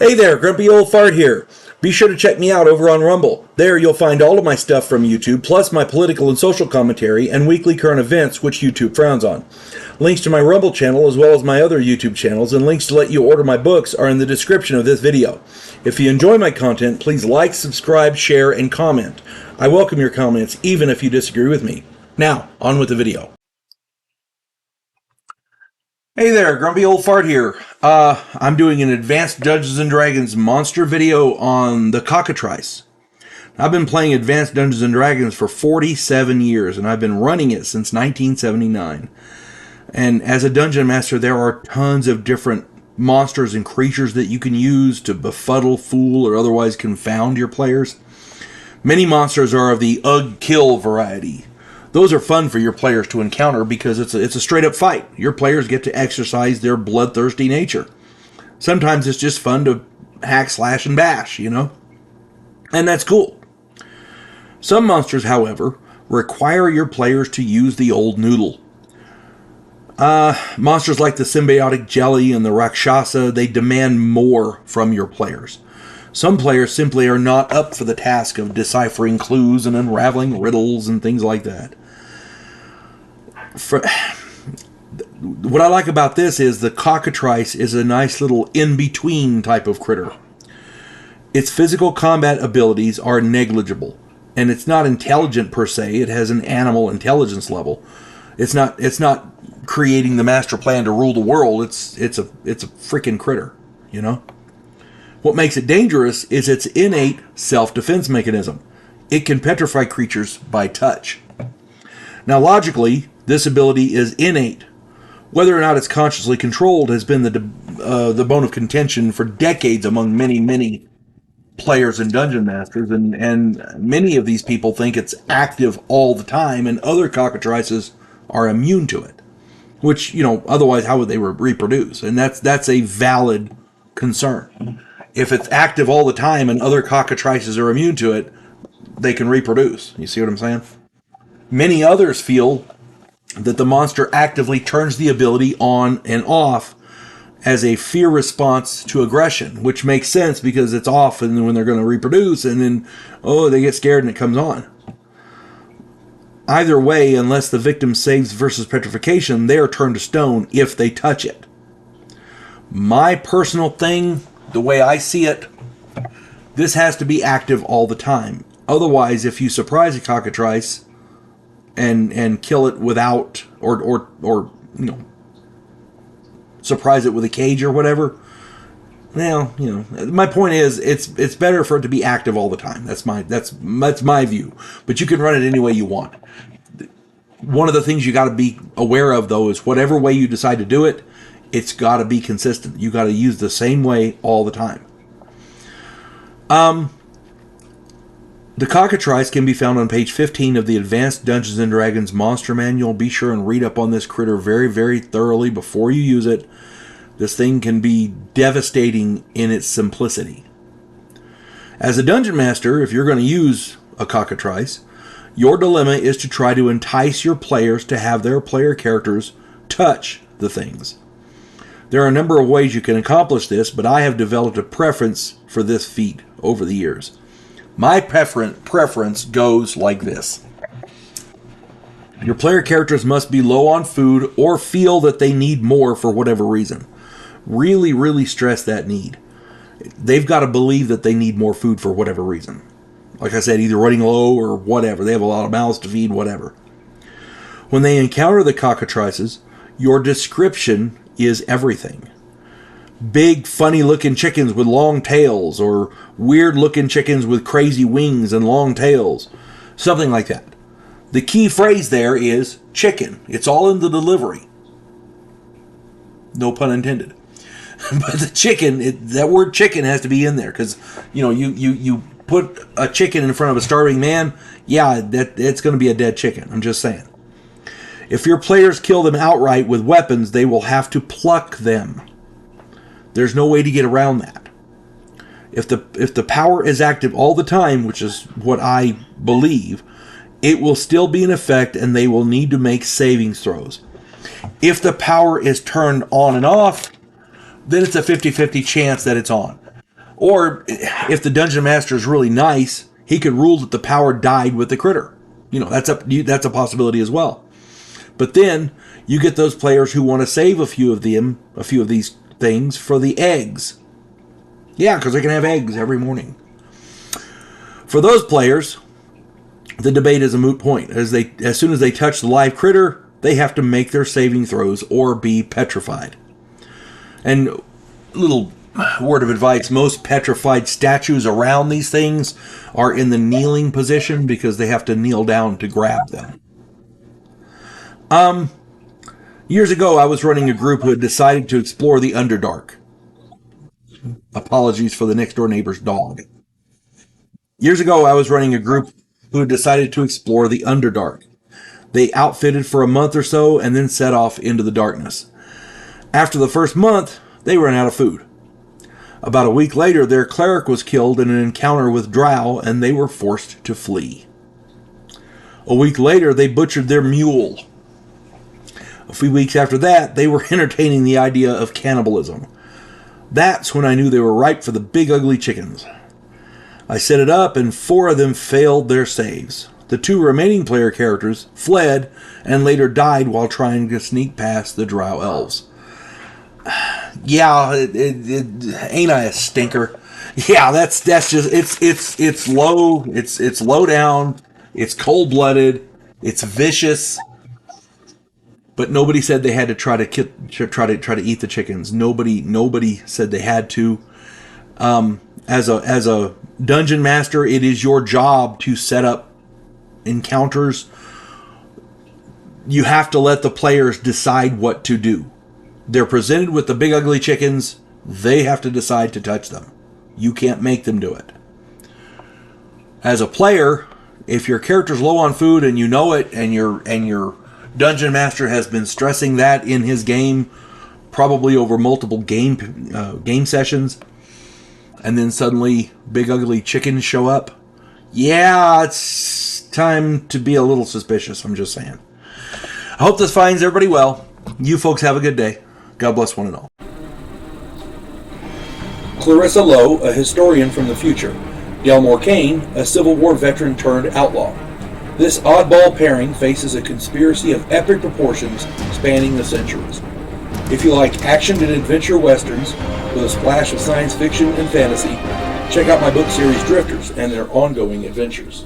Hey there, Grumpy Old Fart here. Be sure to check me out over on Rumble. There you'll find all of my stuff from YouTube, plus my political and social commentary and weekly current events, which YouTube frowns on. Links to my Rumble channel as well as my other YouTube channels and links to let you order my books are in the description of this video. If you enjoy my content, please like, subscribe, share, and comment. I welcome your comments, even if you disagree with me. Now, on with the video. Hey there, Grumpy Old Fart here. I'm doing an Advanced Dungeons & Dragons monster video on the Cocktrice. I've been playing Advanced Dungeons & Dragons for 47 years, and I've been running it since 1979. And as a dungeon master, there are tons of different monsters and creatures that you can use to befuddle, fool, or otherwise confound your players. Many monsters are of the ugh-kill variety. Those are fun for your players to encounter because it's a straight-up fight. Your players get to exercise their bloodthirsty nature. Sometimes it's just fun to hack, slash, and bash, you know? And that's cool. Some monsters, however, require your players to use the old noodle. Monsters like the symbiotic jelly and the Rakshasa, they demand more from your players. Some players simply are not up for the task of deciphering clues and unraveling riddles and things like that. What I like about this is the Cocktrice is a nice little in-between type of critter. Its physical combat abilities are negligible, and it's not intelligent per se. It has an animal intelligence level. It's not creating the master plan to rule the world. It's a freaking critter, you know? What makes it dangerous is its innate self-defense mechanism. It can petrify creatures by touch. Now, logically, this ability is innate. Whether or not it's consciously controlled has been the bone of contention for decades among many players and dungeon masters, and many of these people think it's active all the time, and other cockatrices are immune to it. Which, you know, otherwise how would they reproduce? And that's a valid concern. If it's active all the time and other cockatrices are immune to it, they can reproduce. You see what I'm saying? Many others feel that the monster actively turns the ability on and off as a fear response to aggression, which makes sense because it's off and when they're going to reproduce, and then, oh, they get scared and it comes on. Either way, unless the victim saves versus petrification, they are turned to stone if they touch it. My personal thing, the way I see it, this has to be active all the time. Otherwise, if you surprise a cockatrice and kill it without, or you know, surprise it with a cage or whatever, well, you know, my point is, it's better for it to be active all the time. That's my view. But you can run it any way you want. One of the things you got to be aware of, though, is whatever way you decide to do it, it's got to be consistent. You got to use the same way all the time. The Cocktrice can be found on page 15 of the Advanced Dungeons & Dragons Monster Manual. Be sure and read up on this critter very thoroughly before you use it. This thing can be devastating in its simplicity. As a dungeon master, if you're going to use a Cocktrice, your dilemma is to try to entice your players to have their player characters touch the things. There are a number of ways you can accomplish this, but I have developed a preference for this feat over the years. My preference goes like this. Your player characters must be low on food or feel that they need more for whatever reason. Really stress that need. They've got to believe that they need more food for whatever reason. Like I said, either running low or whatever. They have a lot of mouths to feed, whatever. When they encounter the cockatrices, your description is everything. Big, funny-looking chickens with long tails, or weird-looking chickens with crazy wings and long tails. Something like that. The key phrase there is chicken. It's all in the delivery. No pun intended. But the chicken, that word chicken has to be in there, because, you know, you put a chicken in front of a starving man, yeah, it's going to be a dead chicken. I'm just saying. If your players kill them outright with weapons, they will have to pluck them. There's no way to get around that. If the power is active all the time, which is what I believe, it will still be in effect and they will need to make savings throws. If the power is turned on and off, then it's a 50-50 chance that it's on. Or if the dungeon master is really nice, he could rule that the power died with the critter. That's a possibility as well. But then you get those players who want to save a few of these things for the eggs. Yeah, because they can have eggs every morning. For those players, the debate is a moot point. As soon as they touch the live critter, they have to make their saving throws or be petrified. And little word of advice, most petrified statues around these things are in the kneeling position because they have to kneel down to grab them. Years ago, I was running a group who had decided to explore the Underdark. Apologies for the next door neighbor's dog. Years ago, I was running a group who had decided to explore the Underdark. They outfitted for a month or so and then set off into the darkness. After the first month, they ran out of food. About a week later, their cleric was killed in an encounter with drow, and they were forced to flee. A week later, they butchered their mule. A few weeks after that, they were entertaining the idea of cannibalism. That's when I knew they were ripe for the big ugly chickens. I set it up, and 4 of them failed their saves. The 2 remaining player characters fled and later died while trying to sneak past the drow elves. Yeah, ain't I a stinker? Yeah, that's just it's low, it's low down, it's cold blooded, it's vicious. But nobody said they had to try to eat the chickens. Nobody said they had to. As a dungeon master, it is your job to set up encounters. You have to let the players decide what to do. They're presented with the big ugly chickens. They have to decide to touch them. You can't make them do it. As a player, if your character's low on food and you know it, and your dungeon master has been stressing that in his game, probably over multiple game sessions, and then suddenly big ugly chickens show up, yeah, it's time to be a little suspicious. I'm just saying. I hope this finds everybody well. You folks have a good day. God bless one and all. Clarissa Lowe, a historian from the future. Delmore Kane, a Civil War veteran turned outlaw. This oddball pairing faces a conspiracy of epic proportions spanning the centuries. If you like action and adventure westerns with a splash of science fiction and fantasy, check out my book series Drifters and their ongoing adventures.